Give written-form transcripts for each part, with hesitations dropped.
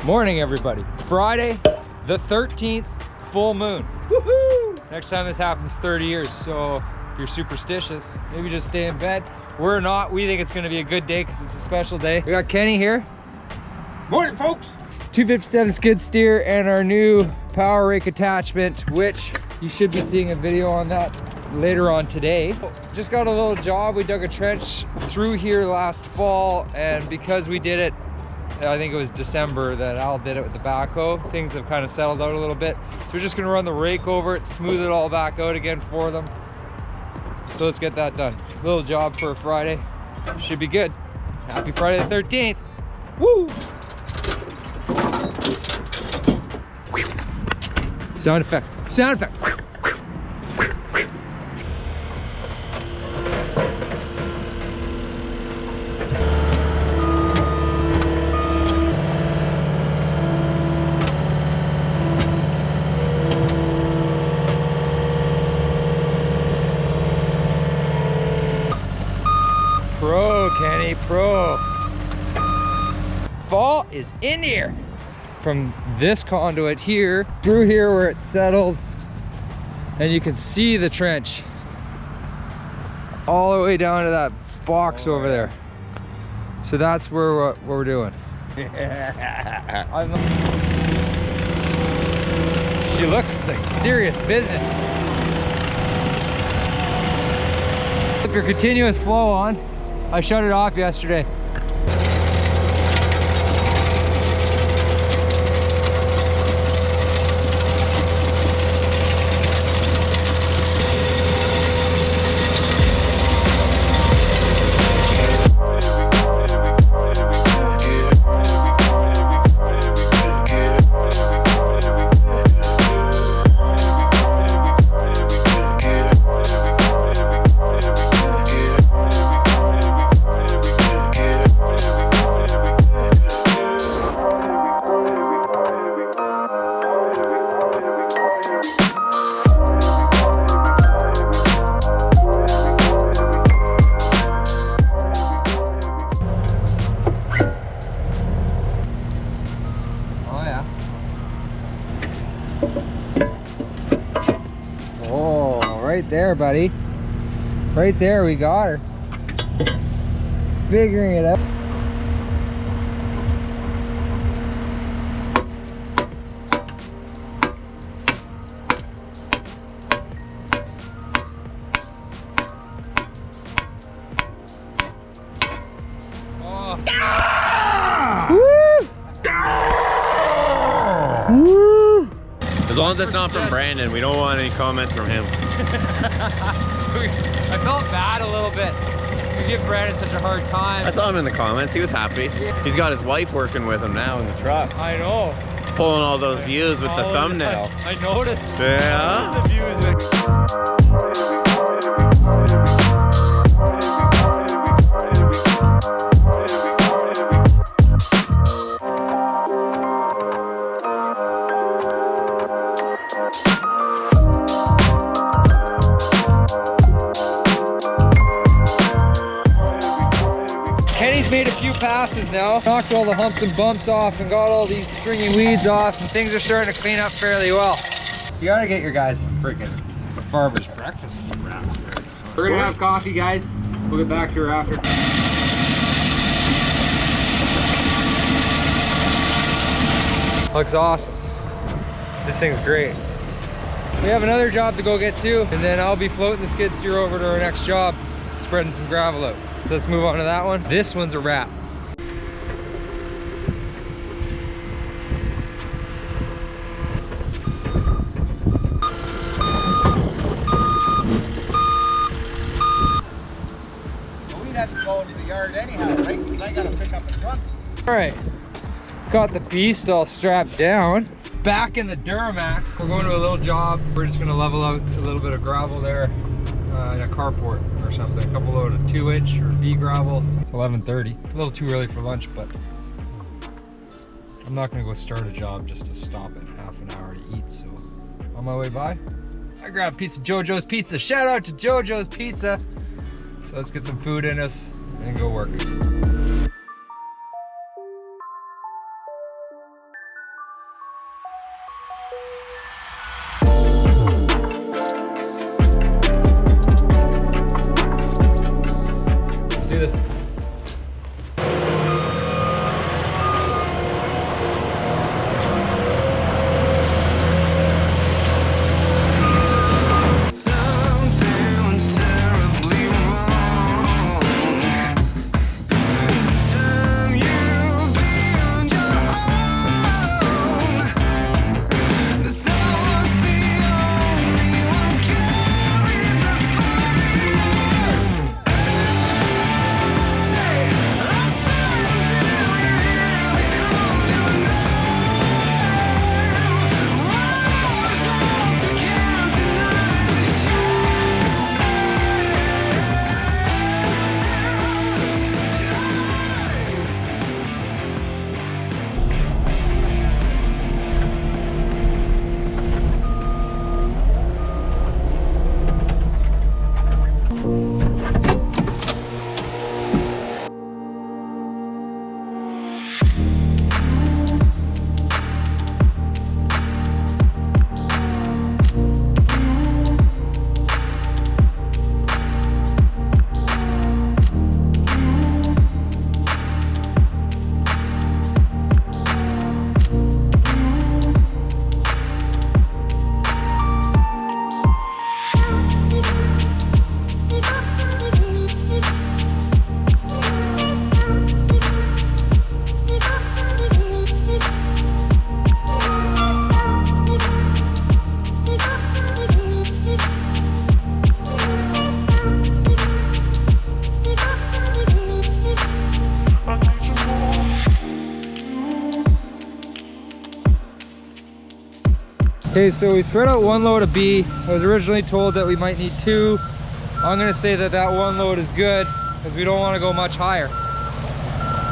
Morning, everybody. Friday, the 13th, full moon. Woohoo! Next time this happens, 30 years. So if you're superstitious, maybe just stay in bed. We're not. We think it's gonna be a good day because it's a special day. We got Kenny here. Morning, folks. 257 skid steer and our new power rake attachment, which you should be seeing a video on that later on today. Just got a little job. We dug a trench through here last fall, and because we did it, I think it was December that Al did it with the backhoe, things have kind of settled out a little bit. So we're just gonna run the rake over it, smooth it all back out again for them. So let's get that done. Little job for a Friday. Should be good. Happy Friday the 13th. Woo! Sound effect. Sound effect. Pro, Kenny, pro. Fall is in here. From this conduit here, through here where it's settled, and you can see the trench all the way down to that box over there. So that's where what we're doing. She looks like serious business. Keep your continuous flow on. I shut it off yesterday. Right there, buddy. Right there, we got her. Figuring it out. Oh. Ah! Woo! Ah! Woo! As long as it's not from Brandon, we don't want any comments from him. I felt bad a little bit. We give Brandon such a hard time. I saw him in the comments. He was happy. He's got his wife working with him now in the truck. I know. Pulling all those views with the thumbnail. I noticed. Yeah. The views. Kenny's made a few passes now. Knocked all the humps and bumps off and got all these stringy weeds off, and things are starting to clean up fairly well. You gotta get your guys some freaking farmer's breakfast wraps there. We're gonna have coffee, guys. We'll get back to her after. Looks awesome. This thing's great. We have another job to go get to, and then I'll be floating the skid steer over to our next job, spreading some gravel out. So let's move on to that one. This one's a wrap. Well, we'd have to go into the yard anyhow, right? Because I got to pick up a truck. All right, got the beast all strapped down. Back in the Duramax. We're going to a little job. We're just gonna level out a little bit of gravel there in a carport or something. A couple load of 2-inch or B gravel. It's 11:30. A little too early for lunch, but I'm not gonna go start a job just to stop at half an hour to eat. So on my way by, I grabbed a piece of JoJo's Pizza. Shout out to JoJo's Pizza. So let's get some food in us and go work. do this. Okay, so we spread out one load of B. I was originally told that we might need 2. I'm gonna say that that one load is good because we don't want to go much higher.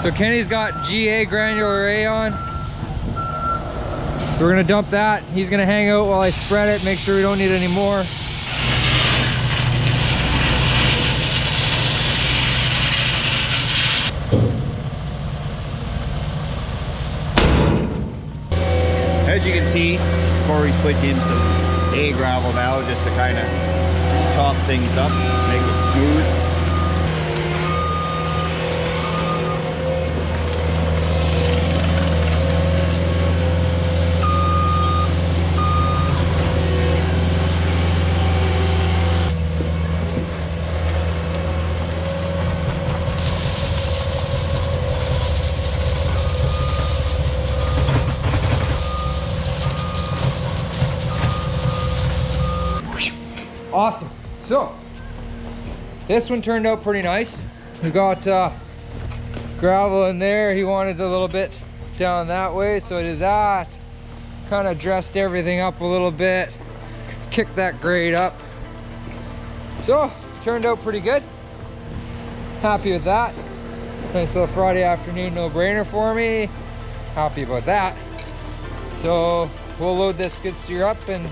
So Kenny's got GA granular A on. So we're gonna dump that. He's gonna hang out while I spread it, make sure we don't need any more. As you can see, Cory's putting in some A gravel now just to kind of top things up, make it smooth. Awesome. So this one turned out pretty nice. We got gravel in there. He wanted a little bit down that way, so I did that. Kind of dressed everything up a little bit, kicked that grade up. So turned out pretty good. Happy with that. Nice little Friday afternoon no-brainer for me. Happy about that. So we'll load this skid steer up, and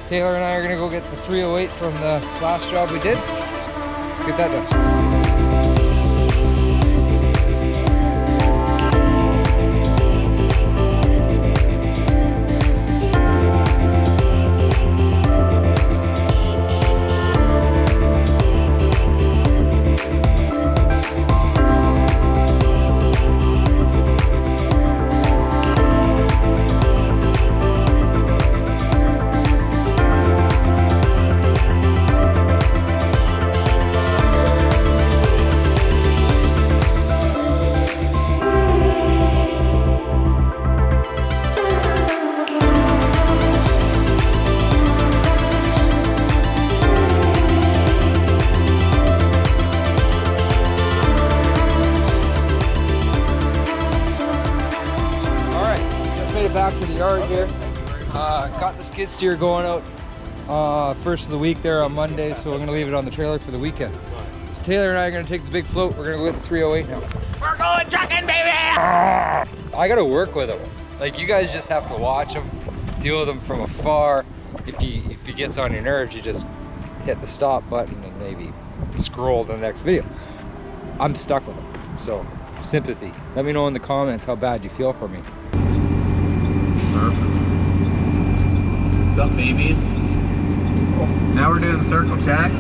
Taylor and I are gonna go get the 308 from the last job we did. Let's get that done. Back to the yard here. Got the skid steer going out first of the week there on Monday, so we're gonna leave it on the trailer for the weekend. So Taylor and I are gonna take the big float. We're gonna go get the 308 now. We're going trucking, baby! I gotta work with him. Like, you guys just have to watch him, deal with him from afar. If he gets on your nerves, you just hit the stop button and maybe scroll to the next video. I'm stuck with him, so sympathy. Let me know in the comments how bad you feel for me. What's up, babies? Now we're doing the circle check.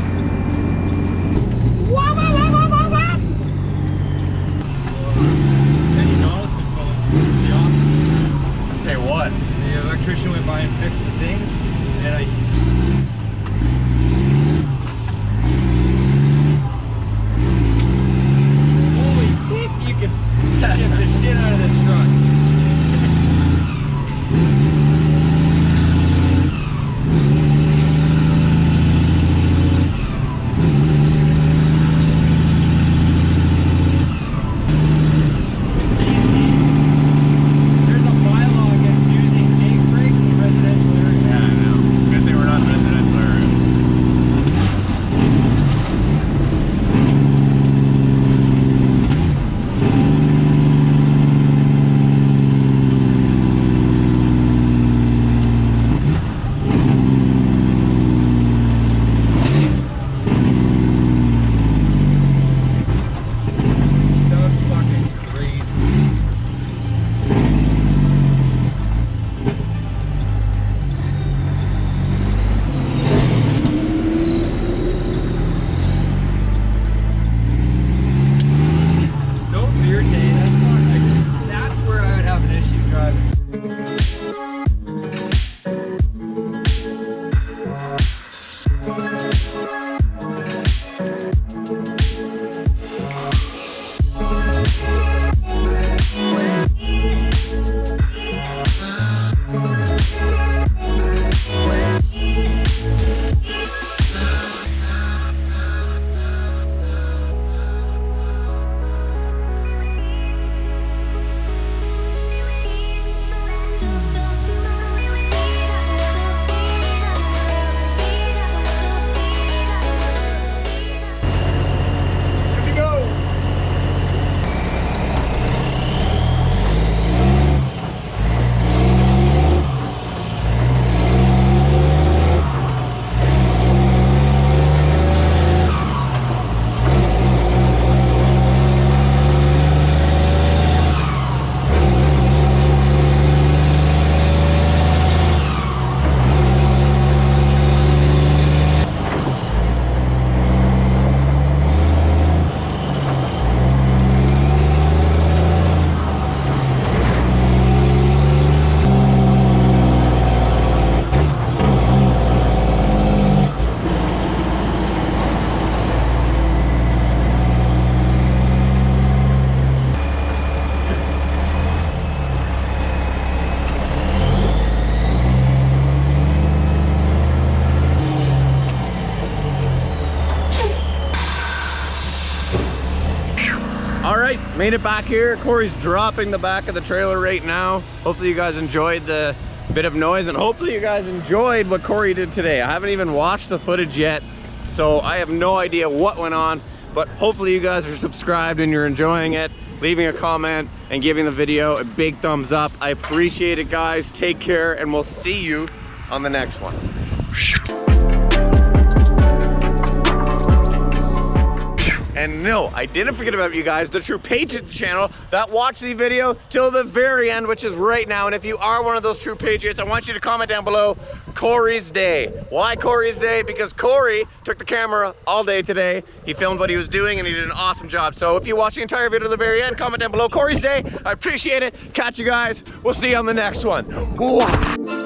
right, made it back here. Cory's dropping the back of the trailer right now. Hopefully you guys enjoyed the bit of noise, and hopefully you guys enjoyed what Cory did today. I haven't even watched the footage yet, so I have no idea what went on, but hopefully you guys are subscribed and you're enjoying it, leaving a comment and giving the video a big thumbs up. I appreciate it, guys. Take care, and we'll see you on the next one. And no, I didn't forget about you guys, the True Patriots channel that watched the video till the very end, which is right now. And if you are one of those True Patriots, I want you to comment down below, Cory's Day. Why Cory's Day? Because Cory took the camera all day today. He filmed what he was doing and he did an awesome job. So if you watch the entire video to the very end, comment down below, Cory's Day. I appreciate it. Catch you guys. We'll see you on the next one. Wow.